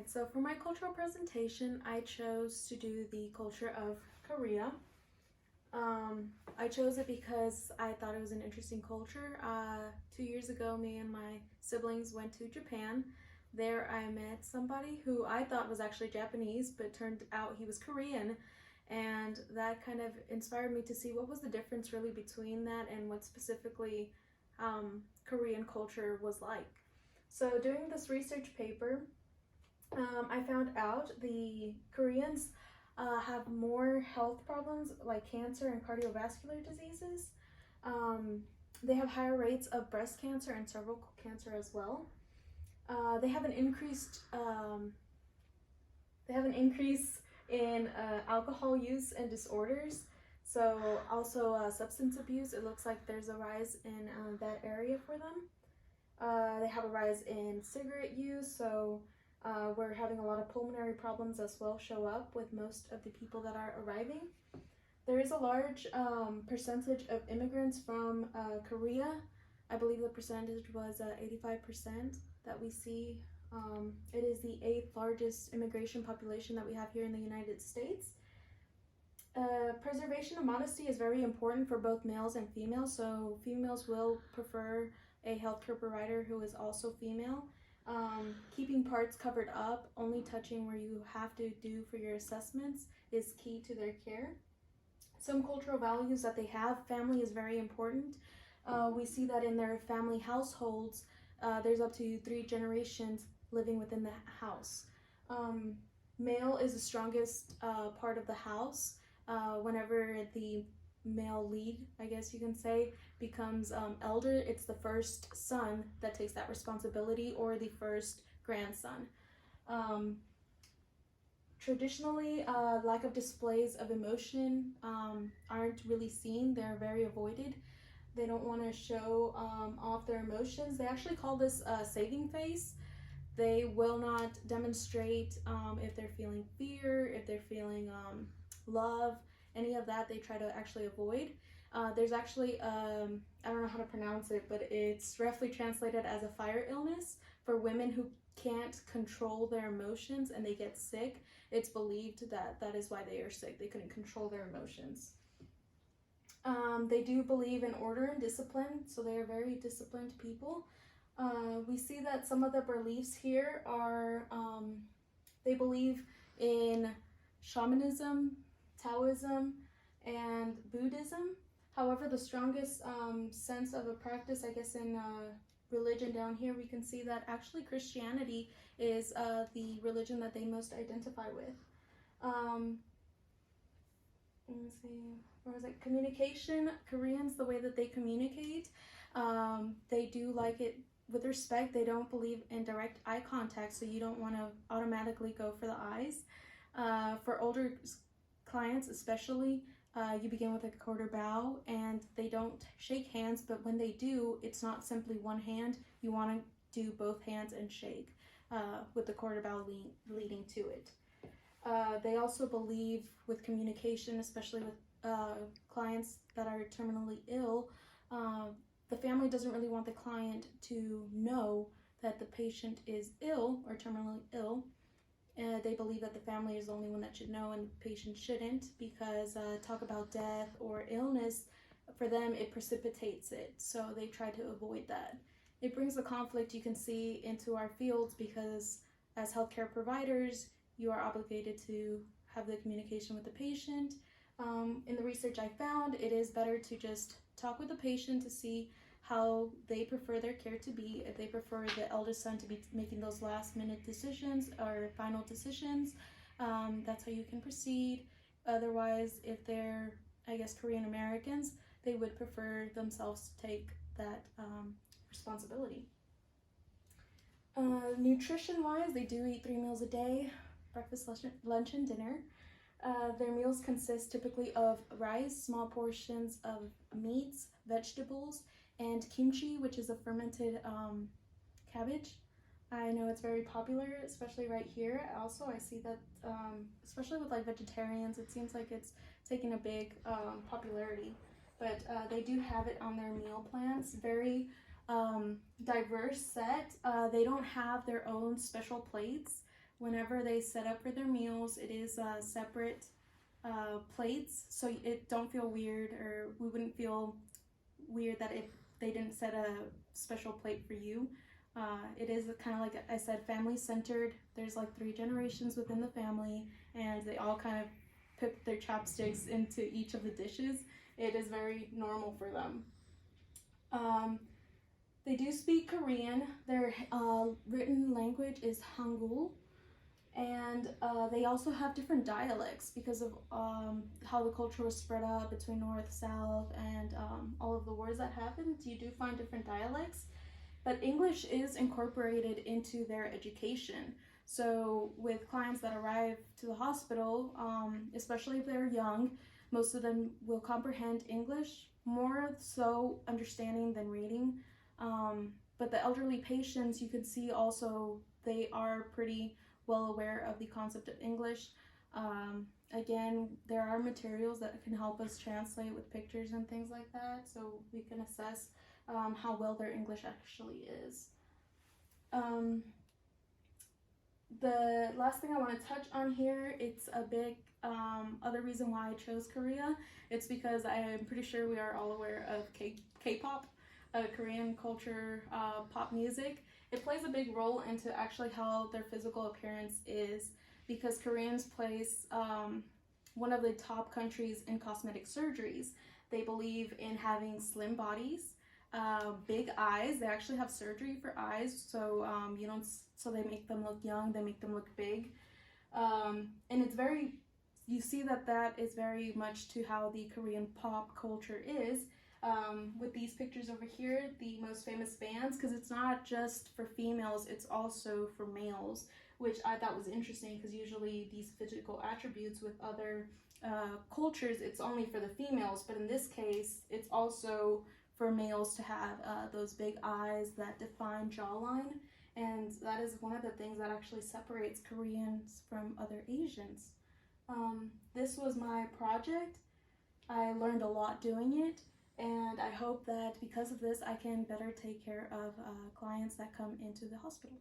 Alright, so for my cultural presentation, I chose to do the culture of Korea. I chose it because I thought it was an interesting culture. 2 years ago, me and my siblings went to Japan. There I met somebody who I thought was actually Japanese, but turned out he was Korean. And that kind of inspired me to see what was the difference really between that and what specifically Korean culture was like. So doing this research paper, I found out the Koreans have more health problems like cancer and cardiovascular diseases. They have higher rates of breast cancer and cervical cancer as well. They have an increase in alcohol use and disorders. So also substance abuse. It looks like there's a rise in that area for them. They have a rise in cigarette use, so we're having a lot of pulmonary problems as well show up with most of the people that are arriving. There is a large percentage of immigrants from Korea. I believe the percentage was 85% that we see. It is the 8th largest immigration population that we have here in the United States. Preservation of modesty is very important for both males and females, so females will prefer a healthcare provider who is also female. Keeping parts covered up, only touching where you have to do for your assessments is key to their care. Some cultural values that they have, family is very important. We see that in their family households, there's up to 3 generations living within the house. Male is the strongest part of the house. Whenever the male lead, I guess you can say, becomes elder, it's the first son that takes that responsibility or the first grandson. Traditionally, lack of displays of emotion aren't really seen. They're very avoided. They don't want to show off their emotions. They actually call this a saving face. They will not demonstrate if they're feeling fear, if they're feeling love, any of that they try to actually avoid. There's actually, I don't know how to pronounce it, but it's roughly translated as a fire illness for women who can't control their emotions and they get sick. It's believed that that is why they are sick. They couldn't control their emotions. They do believe in order and discipline, so they are very disciplined people. We see that some of the beliefs here are, they believe in shamanism, Taoism, and Buddhism. However, the strongest sense of a practice, I guess, in religion down here, we can see that actually Christianity is the religion that they most identify with. Let me see, where was it? Communication. Koreans, the way that they communicate, they do like it with respect. They don't believe in direct eye contact, so you don't want to automatically go for the eyes. For older clients especially, you begin with a quarter bow and they don't shake hands, but when they do, it's not simply one hand. You want to do both hands and shake with the quarter bow leading to it. They also believe with communication, especially with clients that are terminally ill, the family doesn't really want the client to know that the patient is ill or terminally ill. They believe that the family is the only one that should know and the patient shouldn't, because talk about death or illness, for them it precipitates it, so they try to avoid that. It brings the conflict, you can see, into our fields, because as healthcare providers you are obligated to have the communication with the patient. In the research I found, it is better to just talk with the patient to see how they prefer their care to be. If they prefer the eldest son to be making those last minute decisions or final decisions, that's how you can proceed. Otherwise, if they're, I guess, Korean Americans, they would prefer themselves to take that responsibility. Nutrition wise, they do eat 3 meals a day: breakfast, lunch, and dinner. Their meals consist typically of rice, small portions of meats, vegetables, and kimchi, which is a fermented cabbage. I know it's very popular, especially right here. Also, I see that, especially with like vegetarians, it seems like it's taking a big popularity. But they do have it on their meal plans. Very diverse set. They don't have their own special plates. Whenever they set up for their meals, it is separate plates, so it don't feel weird, or we wouldn't feel weird that if they didn't set a special plate for you. It is kind of like I said, family centered. There's like 3 generations within the family, and they all kind of put their chopsticks into each of the dishes. It is very normal for them. They do speak Korean. Their written language is Hangul, and they also have different dialects because of how the culture was spread out between north, south, and all of the wars that happened. You do find different dialects, but English is incorporated into their education. So with clients that arrive to the hospital, especially if they're young, most of them will comprehend English, more so understanding than reading. But the elderly patients, you could see also, they are pretty well aware of the concept of English. Again, there are materials that can help us translate with pictures and things like that, so we can assess how well their English actually is. The last thing I want to touch on here, it's a big other reason why I chose Korea. It's because I am pretty sure we are all aware of K-pop, Korean culture, pop music. It plays a big role into actually how their physical appearance is, because Koreans place one of the top countries in cosmetic surgeries. They believe in having slim bodies, big eyes. They actually have surgery for eyes, so so they make them look young, they make them look big, and it's very, you see that is very much to how the Korean pop culture is. With these pictures over here, the most famous bands, because it's not just for females, it's also for males, which I thought was interesting, because usually these physical attributes with other cultures, it's only for the females, but in this case, it's also for males to have those big eyes, that defined jawline, and that is one of the things that actually separates Koreans from other Asians. This was my project. I learned a lot doing it, and I hope that because of this, I can better take care of clients that come into the hospital.